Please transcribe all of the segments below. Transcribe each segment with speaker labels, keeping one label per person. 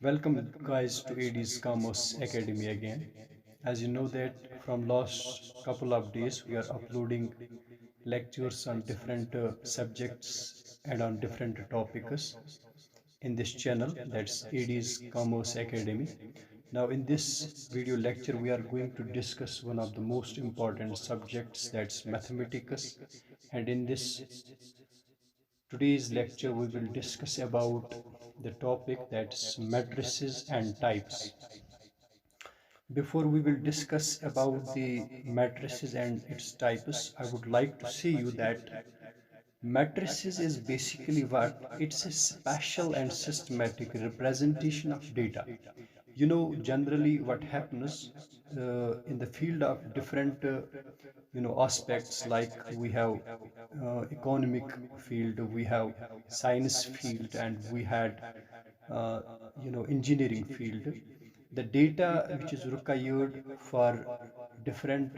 Speaker 1: Welcome guys to AD's Commerce Academy again. As you know that from last couple of days we are uploading lectures on different subjects and on different topics in this channel, that's AD's Commerce Academy. Now in this video lecture we are going to discuss one of the most important subjects, that's mathematics, and in this today's lecture we will discuss about the topic that's matrices and types. Before we will discuss about the matrices and its types, I would like to say you that matrices is basically what? It's a special and systematic representation of data. Generally what happens in the field of different aspects, like we have economic field, we have science field, and we had uh, engineering field. The data which is required for different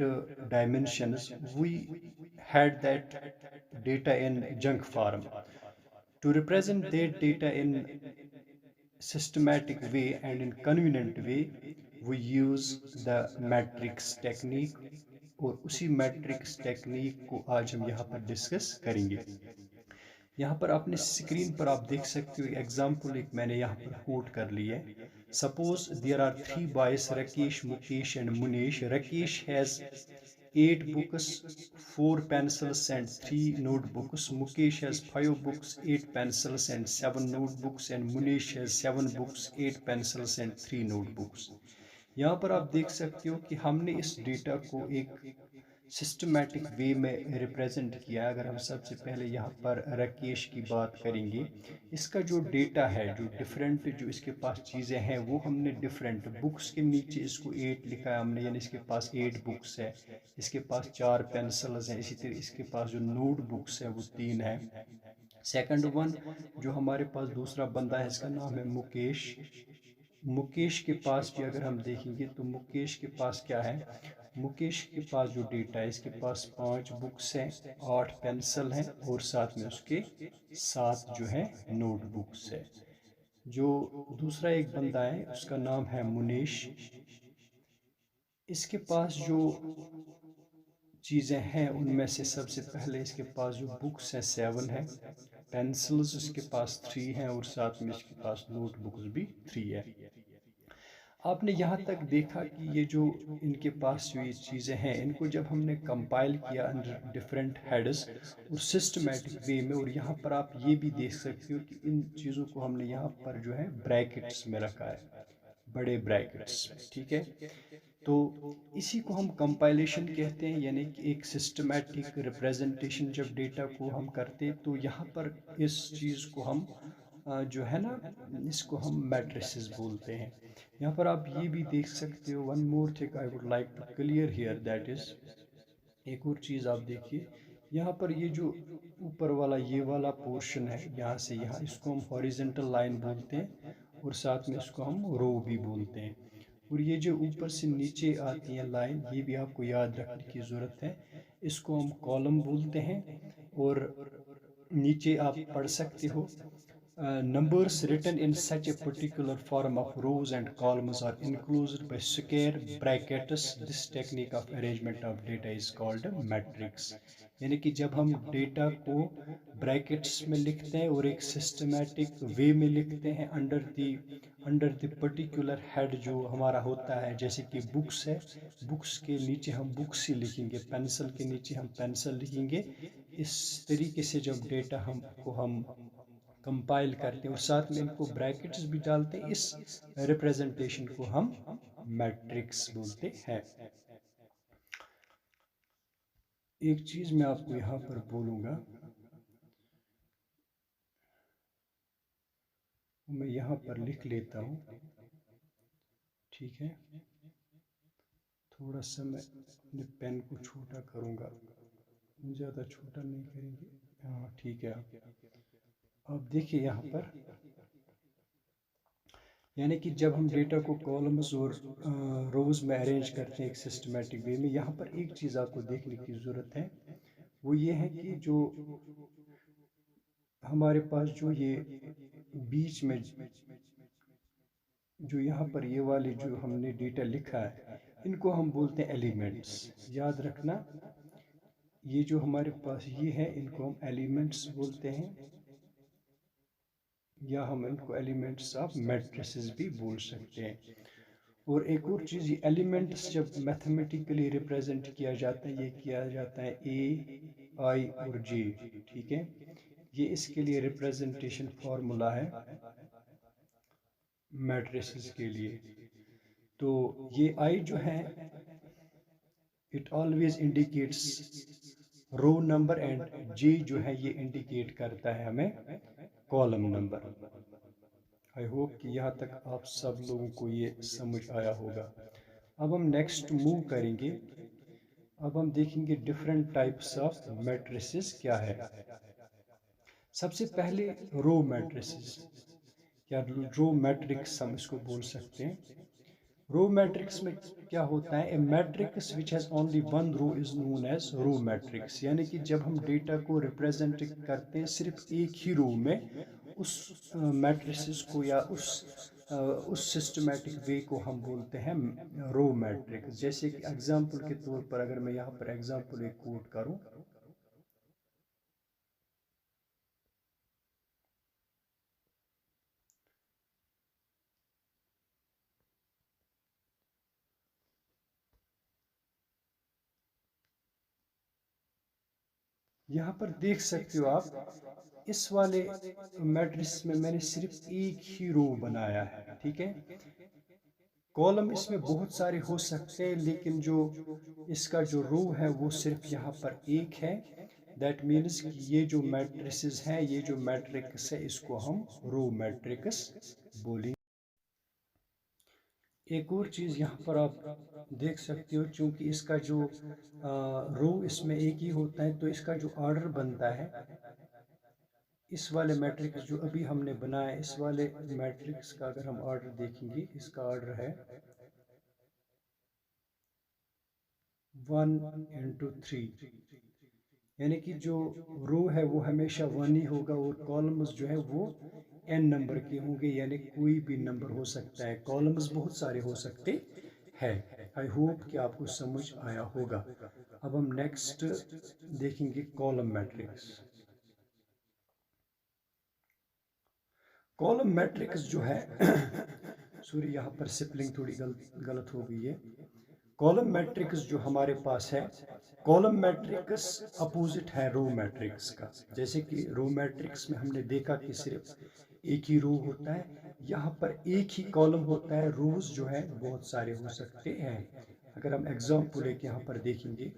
Speaker 1: dimensions, we had that data in junk form. To represent that data in systematic way and in convenient way, we use the matrix technique, और उसी matrix technique को आज हम यहाँ पर discuss करेंगे। यहाँ पर अपने स्क्रीन पर आप देख सकते हो एग्जाम्पल, एक मैंने यहाँ पर कोट कर ली है। Suppose there are three boys, Rakesh, Mukesh and Munesh. Rakesh has 8 books, 4 pencils and 3 notebooks. Mukesh has 5 books, 8 pencils and 7 notebooks, and Munish has 7 books, 8 pencils and 3 notebooks. यहाँ पर आप देख सकते हो कि हमने इस डेटा को एक सिस्टमैटिक वे में रिप्रेजेंट किया। अगर हम सबसे पहले यहाँ पर राकेश की बात करेंगे, इसका जो डेटा है, जो डिफरेंट जो इसके पास चीज़ें हैं, वो हमने डिफरेंट बुक्स के नीचे इसको 8 लिखा है हमने, यानी इसके पास 8 बुक्स है। इसके पास 4 पेंसिल्स हैं। इसी तरह इसके पास जो नोट बुक्स है वो 3 है। सेकंड वन, जो हमारे पास दूसरा बंदा है, इसका नाम है मुकेश। मुकेश के पास भी अगर हम देखेंगे तो मुकेश के पास क्या है? मुकेश के पास जो डेटा है, इसके पास 5 बुक्स हैं, 8 पेंसिल हैं, और साथ में उसके 7 जो है नोटबुक्स है। जो दूसरा एक बंदा है उसका नाम है मुनेश। इसके पास जो चीज़ें हैं उनमें से सबसे पहले इसके पास जो बुक्स हैं 7 है, पेंसिल्स इसके पास 3 हैं, और साथ में इसके पास नोटबुक्स भी 3 है। आपने यहाँ तक देखा कि ये जो इनके पास जो ये चीज़ें हैं, इनको जब हमने कंपाइल किया अंडर डिफरेंट हेड्स और सिस्टमेटिक वे में, और यहाँ पर आप ये भी देख सकते हो कि इन चीज़ों को हमने यहाँ पर जो है ब्रैकेट्स में रखा है, बड़े ब्रैकेट्स में, ठीक है। तो इसी को हम कंपाइलेशन कहते हैं, यानी कि एक सिस्टमेटिक रिप्रेजेंटेशन जब डेटा को हम करते, तो यहाँ पर इस चीज़ को हम जो है ना, इसको हम मैट्रिसेस बोलते हैं। यहाँ पर आप ये भी देख सकते हो, one more thing I would like to clear here, that is, एक और चीज़ आप देखिए, यहाँ पर ये जो ऊपर वाला ये वाला पोर्शन है, यहाँ से यहाँ, इसको हम हॉरिजेंटल लाइन बोलते हैं, और साथ में इसको हम रो भी बोलते हैं। और ये जो ऊपर से नीचे आती है लाइन, ये भी आपको याद रखने की ज़रूरत है, इसको हम कॉलम बोलते हैं। और नीचे आप पढ़ सकते हो, numbers written in such a particular form of rows and columns are enclosed by square brackets. This technique of arrangement of data is called matrix. यानी कि जब हम डेटा को ब्रैकेट्स में लिखते हैं और एक सिस्टमैटिक वे में लिखते हैं अंडर द पर्टिकुलर हेड जो हमारा होता है, जैसे कि बुक्स है, बुक्स के नीचे हम बुक्स ही लिखेंगे, पेंसिल के नीचे हम पेंसिल लिखेंगे। इस तरीके से जब डेटा हम कंपाइल करते हैं और साथ में इनको ब्रैकेट्स भी डालते हैं, इस रिप्रेजेंटेशन को हम मैट्रिक्स बोलते हैं। एक चीज मैं आपको यहाँ पर बोलूँगा, मैं यहाँ पर लिख लेता हूँ, ठीक है। थोड़ा सा मैं अपने पेन को छोटा करूँगा, ज़्यादा छोटा नहीं करेंगे। हाँ ठीक है। अब देखिए यहाँ पर, यानी कि जब हम डेटा को कॉलम्स और रोज में अरेंज करते हैं एक सिस्टमेटिक वे में, यहाँ पर एक चीज़ आपको देखने की ज़रूरत है, वो ये है कि जो हमारे पास जो ये बीच में जो यहाँ पर ये वाले जो हमने डेटा लिखा है इनको हम बोलते हैं एलिमेंट्स। याद रखना, ये जो हमारे पास ये है इनको हम एलिमेंट्स बोलते हैं, या हम इनको एलिमेंट्स ऑफ मैट्रिसेस भी बोल सकते हैं। और एक और चीज़, ये एलिमेंट्स जब मैथमेटिकली रिप्रेजेंट किया जाता है, ये किया जाता है ए, आई और जे, ठीक है। ये इसके लिए रिप्रेजेंटेशन फार्मूला है मैट्रिसेस के लिए। तो ये आई जो है it always indicates row number, and J जो है ये इंडिकेट करता है हमें कॉलम नंबर। आई होप कि यहाँ तक आप सब लोगों को ये समझ आया होगा। अब हम नेक्स्ट मूव करेंगे। अब हम देखेंगे डिफरेंट टाइप्स ऑफ मैट्रिसेस क्या है। सबसे पहले रो मैट्रिसेस या रो मैट्रिक्स हम इसको बोल सकते हैं। रो मैट्रिक्स में क्या होता है, a matrix which has only one row is known as row matrix. यानी कि जब हम डेटा को रिप्रेजेंट करते हैं सिर्फ एक ही रो में, उस मैट्रिसेस को या उस सिस्टमेटिक वे को हम बोलते हैं रो मैट्रिक्स। जैसे कि एग्जांपल के तौर पर अगर मैं यहाँ पर एग्जांपल एक कोट करूँ, यहाँ पर देख सकते हो आप, इस वाले मैट्रिक्स में मैंने सिर्फ एक ही रो बनाया है, ठीक है। कॉलम इसमें बहुत सारे हो सकते हैं, लेकिन जो इसका जो रो है वो सिर्फ यहाँ पर एक है। दैट मीन्स कि ये जो मैट्रिसेस हैं, ये जो मैट्रिक्स है, इसको हम रो मैट्रिक्स बोलेंगे। एक और चीज़ यहाँ पर आप देख सकते हो, चूंकि इसका जो रो इसमें एक ही होता है, तो इसका जो ऑर्डर बनता है, इस वाले मैट्रिक्स जो अभी हमने बनाया, इस वाले मैट्रिक्स का अगर हम ऑर्डर देखेंगे, इसका ऑर्डर है 1 into 3। यानी कि जो रो है वो हमेशा 1 ही होगा, और कॉलम्स जो है वो n नंबर के होंगे, यानी कोई भी नंबर हो सकता है। कॉलम्स बहुत सारे हो सकते हैं। आई होप कि आपको समझ आया होगा। अब हम नेक्स्ट देखेंगे कॉलम मैट्रिक्स। कॉलम मैट्रिक्स जो है सॉरी, यहाँ पर स्पेलिंग थोड़ी गलत हो गई है। कॉलम मैट्रिक्स जो हमारे पास है, कॉलम मैट्रिक्स अपोजिट है रो मैट्रिक्स का। जैसे कि रो मैट्रिक्स में हमने देखा कि सिर्फ एक ही रो होता है, यहाँ पर एक ही कॉलम होता है, रोज जो है बहुत सारे हो सकते हैं। अगर हम एग्जाम्पल एक यहाँ पर देखेंगे,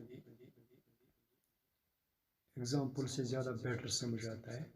Speaker 1: एग्जाम्पल से ज़्यादा बेटर समझ आता है।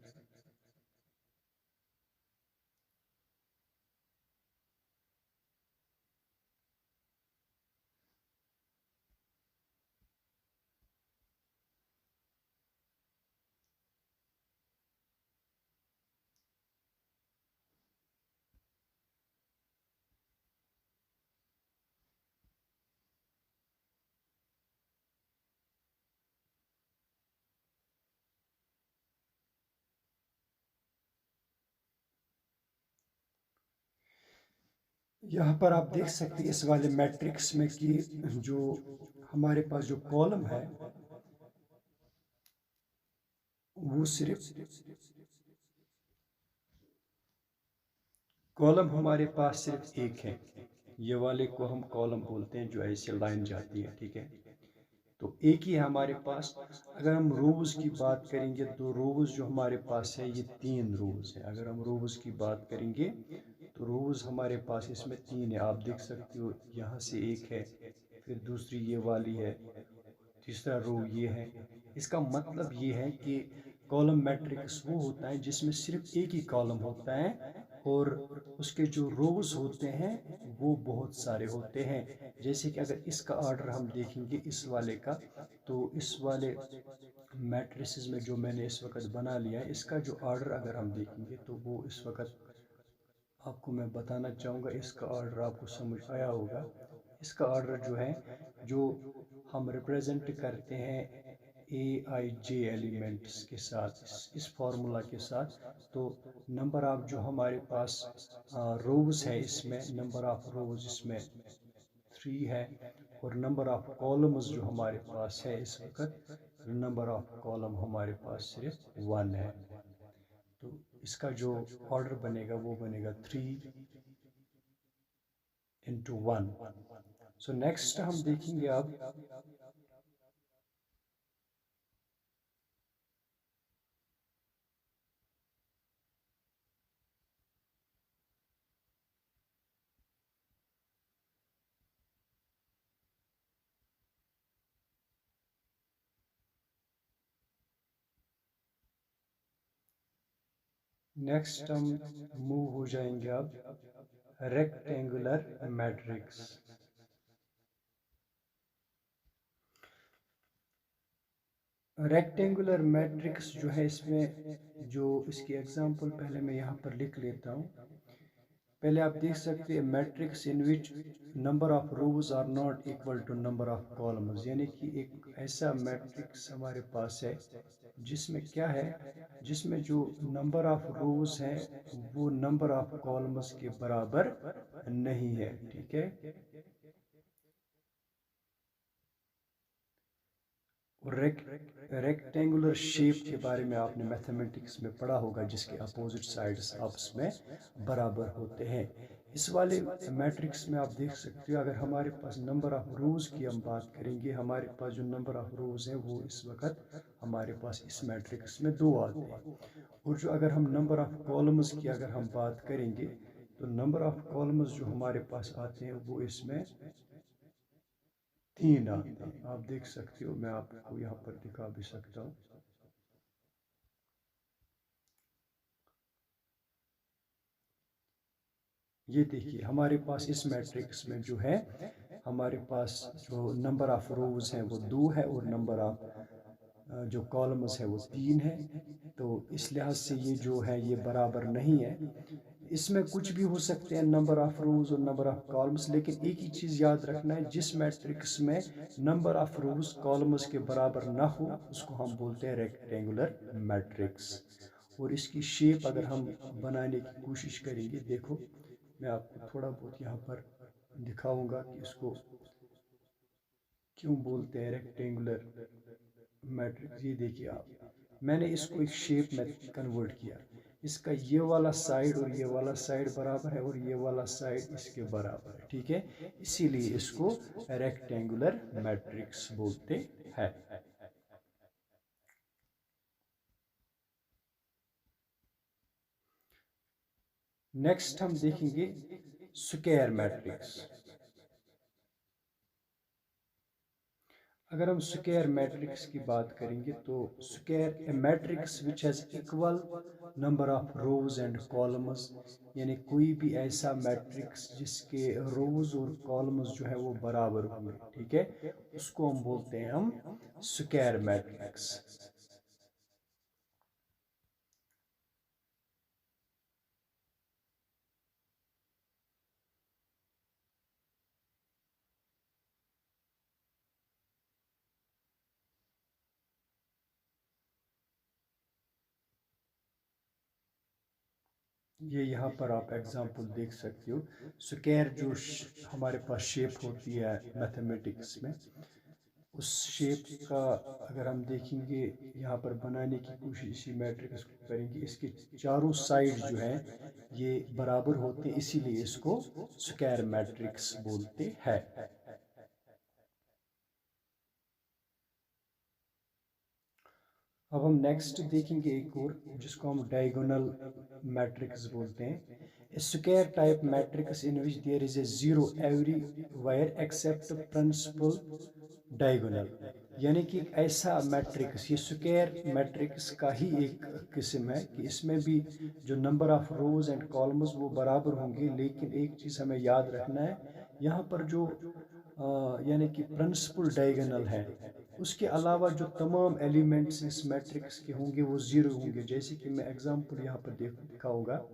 Speaker 1: यहाँ पर आप देख सकते हैं इस वाले मैट्रिक्स में कि जो हमारे पास जो कॉलम है वो सिर्फ कॉलम हमारे पास सिर्फ एक है। ये वाले को हम कॉलम बोलते हैं, जो ऐसे लाइन जाती है, ठीक है। तो एक ही है हमारे पास। अगर हम रोज की बात करेंगे तो रोज जो हमारे पास है ये 3 रोज है। अगर हम रोज की बात करेंगे तो रोज हमारे पास इसमें 3 है। आप देख सकते हो यहाँ से एक है, फिर दूसरी ये वाली है, तीसरा रो ये है। इसका मतलब ये है कि कॉलम मैट्रिक्स वो होता है जिसमें सिर्फ एक ही कॉलम होता है, और उसके जो रोज होते हैं वो बहुत सारे होते हैं। जैसे कि अगर इसका ऑर्डर हम देखेंगे इस वाले का, तो इस वाले मैट्रिसेस में जो मैंने इस वक्त बना लिया है, इसका जो ऑर्डर अगर हम देखेंगे तो वो इस वक्त आपको मैं बताना चाहूँगा। इसका ऑर्डर आपको समझ आया होगा। इसका ऑर्डर जो है, जो हम रिप्रेजेंट करते हैं AIJ एलिमेंट्स के साथ, इस फार्मूला के साथ। तो नंबर ऑफ जो हमारे पास रोज है, इसमें नंबर ऑफ रोज इसमें 3 है, और नंबर ऑफ कॉलम्स जो हमारे पास है इस वक्त, नंबर ऑफ कॉलम हमारे पास सिर्फ 1 है। तो इसका जो ऑर्डर बनेगा वो बनेगा 3 into 1। सो नेक्स्ट हम देखेंगे अब हम मूव हो जाएंगे अब रेक्टेंगुलर मैट्रिक्स। रेक्टेंगुलर मैट्रिक्स जो है, इसमें जो इसकी एग्जांपल पहले मैं यहाँ पर लिख लेता हूँ। पहले आप देख सकते हैं matrix in which number of rows are not equal to number of columns, यानी कि एक ऐसा मैट्रिक्स हमारे पास है जिसमें क्या है, जिसमें जो नंबर ऑफ रोज है वो नंबर ऑफ कॉलम्स के बराबर नहीं है। ठीक है, रेक्टेंगुलर शेप के बारे में आपने मैथमेटिक्स में पढ़ा होगा, जिसके अपोजिट साइड्स आपस में बराबर होते हैं। इस वाले मैट्रिक्स में आप देख सकते हो, अगर हमारे पास नंबर ऑफ रोज की हम बात करेंगे, हमारे पास जो नंबर ऑफ रोज है वो इस वक्त हमारे पास इस मैट्रिक्स में 2 आते हैं। और जो अगर हम नंबर ऑफ कॉलम्स की अगर हम बात करेंगे, तो नंबर ऑफ कॉलम्स जो हमारे पास आते हैं वो इसमें 3 आते हैं। आप देख सकते हो, मैं आपको यहाँ पर दिखा भी सकता हूँ। ये देखिए हमारे पास इस मैट्रिक्स में जो है, हमारे पास जो नंबर ऑफ रोज हैं वो 2 है, और नंबर ऑफ जो कॉलम्स है वो 3 है। तो इस लिहाज से ये जो है ये बराबर नहीं है। इसमें कुछ भी हो सकते हैं, नंबर ऑफ रोज और नंबर ऑफ कॉलम्स, लेकिन एक ही चीज़ याद रखना है, जिस मैट्रिक्स में नंबर ऑफ रोज कॉलम्स के बराबर ना हो उसको हम बोलते हैं रेक्टेंगुलर मैट्रिक्स। और इसकी शेप अगर हम बनाने की कोशिश करेंगे, देखो मैं आपको थोड़ा बहुत यहाँ पर दिखाऊंगा कि इसको क्यों बोलते हैं रेक्टेंगुलर मैट्रिक्स। ये देखिए आप, मैंने इसको एक शेप में कन्वर्ट किया। इसका ये वाला साइड और ये वाला साइड बराबर है, और ये वाला साइड इसके बराबर है। ठीक है, इसीलिए इसको रेक्टेंगुलर मैट्रिक्स बोलते हैं। नेक्स्ट हम देखेंगे स्क्वायर मैट्रिक्स। अगर हम स्क्वायर मैट्रिक्स की बात करेंगे, तो square A matrix which has equal number of rose and columns, यानी कोई भी ऐसा मैट्रिक्स जिसके रोज और कॉलम्स जो है वो बराबर होंगे। ठीक है, उसको हम बोलते हैं हम स्क्वायर मैट्रिक्स। ये यहाँ पर आप एग्जांपल देख सकते हो। स्क्वायर जो हमारे पास शेप होती है मैथमेटिक्स में, उस शेप का अगर हम देखेंगे, यहाँ पर बनाने की कोशिश इसी मैट्रिक्स को करेंगे, इसके चारों साइड जो है ये बराबर होते हैं, इसीलिए इसको स्क्वायर मैट्रिक्स बोलते हैं। अब हम नेक्स्ट देखेंगे एक और, जिसको हम डायगोनल मैट्रिक्स बोलते हैं। Square type matrix in which there is a zero everywhere except principal diagonal, यानी कि एक ऐसा मैट्रिक्स, ये स्क्वायर मैट्रिक्स का ही एक किस्म है कि इसमें भी जो number of rose and columns वो बराबर होंगे, लेकिन एक चीज़ हमें याद रखना है, यहाँ पर जो यानी कि प्रिंसिपल डायगोनल है, उसके अलावा जो तमाम एलिमेंट्स इस मैट्रिक्स के होंगे वो जीरो होंगे। जैसे कि मैं एग्जांपल यहाँ पर दिखाऊंगा।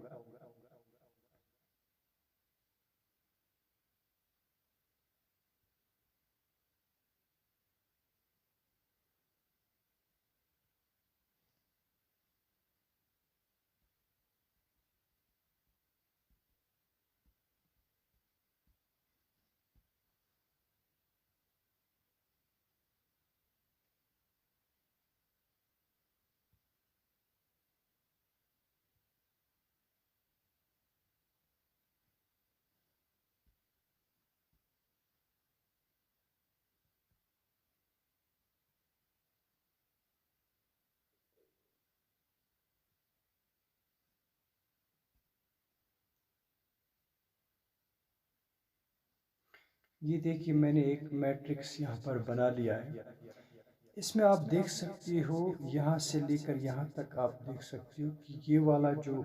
Speaker 1: ये देखिए मैंने एक मैट्रिक्स यहाँ पर बना लिया है। इसमें आप देख सकते हो यहाँ से लेकर यहाँ तक आप देख सकते हो कि ये वाला जो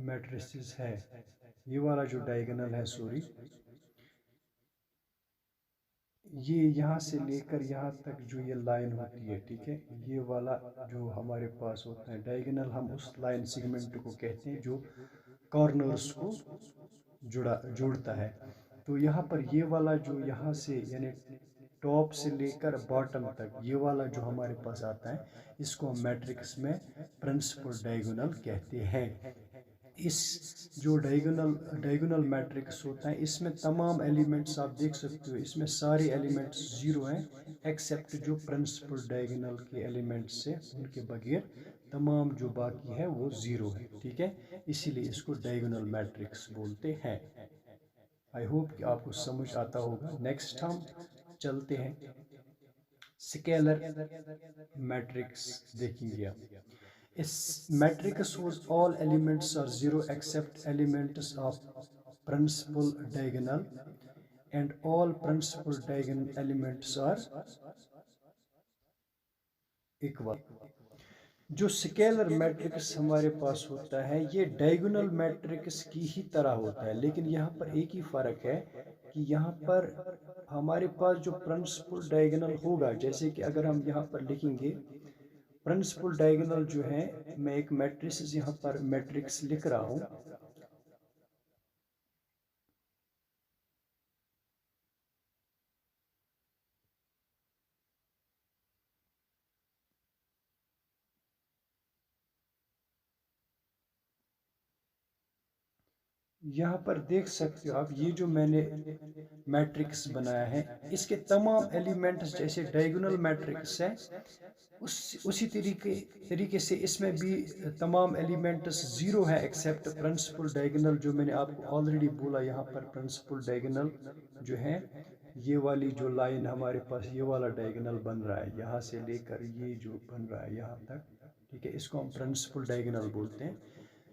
Speaker 1: मैट्रिसेस है, ये वाला जो डायगोनल है, सॉरी, ये यहाँ से लेकर यहाँ तक जो ये लाइन होती है, ठीक है, ये वाला जो हमारे पास होता है डायगोनल, हम उस लाइन सेगमेंट को कहते हैं जो कॉर्नर्स को जोड़ता है। तो यहाँ पर ये वाला जो यहाँ से यानी टॉप से लेकर बॉटम तक ये वाला जो हमारे पास आता है, इसको हम मैट्रिक्स में प्रिंसिपल डायगोनल कहते हैं। इस जो डायगोनल मैट्रिक्स होता है, इसमें तमाम एलिमेंट्स आप देख सकते हो, इसमें सारे एलिमेंट्स जीरो हैं एक्सेप्ट जो प्रिंसिपल डायगोनल के एलिमेंट्स से, उनके बगैर तमाम जो बाकी है वो जीरो है, ठीक है, इसीलिए इसको डायगोनल मैट्रिक्स बोलते हैं। आई होप कि आपको समझ आता होगा। नेक्स्ट हम चलते हैं स्केलर मैट्रिक्स देखेंगे आप। इस matrix whose all elements are zero except elements of principal diagonal and all principal diagonal elements are equal। जो स्केलर मैट्रिक्स हमारे पास होता है ये डायगोनल मैट्रिक्स की ही तरह होता है, लेकिन यहाँ पर एक ही फ़र्क है कि यहाँ पर हमारे पास जो प्रिंसिपल डायगोनल होगा, जैसे कि अगर हम यहाँ पर लिखेंगे प्रिंसिपल डायगोनल जो है, मैं एक मैट्रिक्स यहाँ पर मैट्रिक्स लिख रहा हूँ, यहाँ पर देख सकते हो आप, ये जो मैंने मैट्रिक्स बनाया है इसके तमाम एलिमेंट्स जैसे डायगोनल मैट्रिक्स है उसी तरीके से इसमें भी तमाम एलिमेंट्स जीरो है एक्सेप्ट प्रिंसिपल डायगोनल, जो मैंने आपको ऑलरेडी बोला। यहाँ पर प्रिंसिपल डायगोनल जो है, ये वाली जो लाइन हमारे पास, ये वाला डायगोनल बन रहा है यहाँ से लेकर ये जो बन रहा है यहाँ तक, ठीक है, इसको हम प्रिंसिपल डायगोनल बोलते हैं।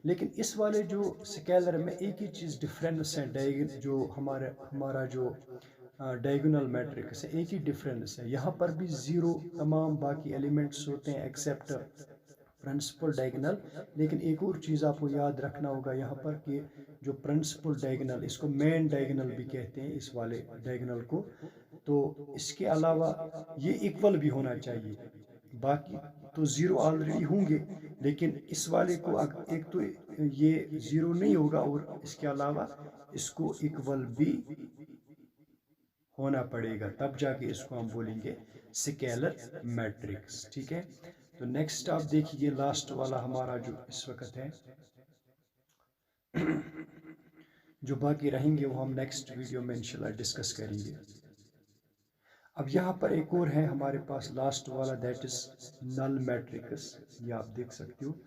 Speaker 1: लेकिन इस वाले जो स्केलर में एक ही चीज़ डिफरेंस है, जो हमारा जो डायगोनल मैट्रिक्स है, एक ही डिफरेंस है, यहाँ पर भी ज़ीरो तमाम बाकी एलिमेंट्स होते हैं एक्सेप्ट प्रिंसिपल डायगोनल। लेकिन एक और चीज़ आपको याद रखना होगा यहाँ पर कि जो प्रिंसिपल डायगोनल, इसको मेन डायगोनल भी कहते हैं इस वाले डायगोनल को, तो इसके अलावा ये इक्वल भी होना चाहिए। बाकी तो ज़ीरो ऑलरेडी होंगे, लेकिन इस वाले को एक तो ये ज़ीरो नहीं होगा और इसके अलावा इसको इक्वल भी होना पड़ेगा, तब जाके इसको हम बोलेंगे स्केलर मैट्रिक्स, ठीक है। तो नेक्स्ट आप देखिए लास्ट वाला हमारा जो इस वक्त है, जो बाकी रहेंगे वो हम नेक्स्ट वीडियो में इंशाल्लाह डिस्कस करेंगे। अब यहाँ पर एक और है हमारे पास लास्ट वाला, दैट इज नल मैट्रिक्स। ये आप देख सकते हो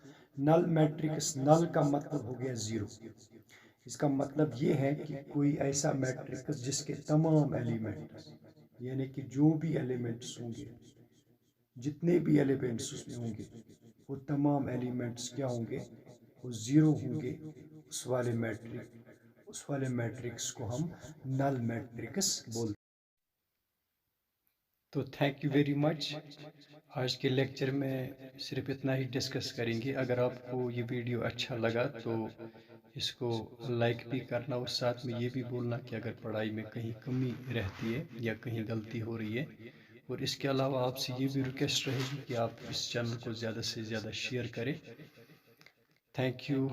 Speaker 1: नल मैट्रिक्स, नल का मतलब हो गया ज़ीरो। इसका मतलब ये है कि कोई ऐसा मैट्रिक्स जिसके तमाम एलिमेंट्स, यानी कि जो भी एलिमेंट्स होंगे, जितने भी एलिमेंट्स उसमें होंगे, वो तमाम एलिमेंट्स क्या होंगे, वो ज़ीरो होंगे। उस वाले मैट्रिक्स को हम नल मैट्रिक्स बोलते हैं। तो थैंक यू वेरी मच। आज के लेक्चर में सिर्फ इतना ही डिस्कस करेंगे। अगर आपको ये वीडियो अच्छा लगा तो इसको लाइक भी करना, और साथ में ये भी बोलना कि अगर पढ़ाई में कहीं कमी रहती है या कहीं गलती हो रही है। और इसके अलावा आपसे ये भी रिक्वेस्ट रहेगी कि आप इस चैनल को ज़्यादा से ज़्यादा शेयर करें। Thank you.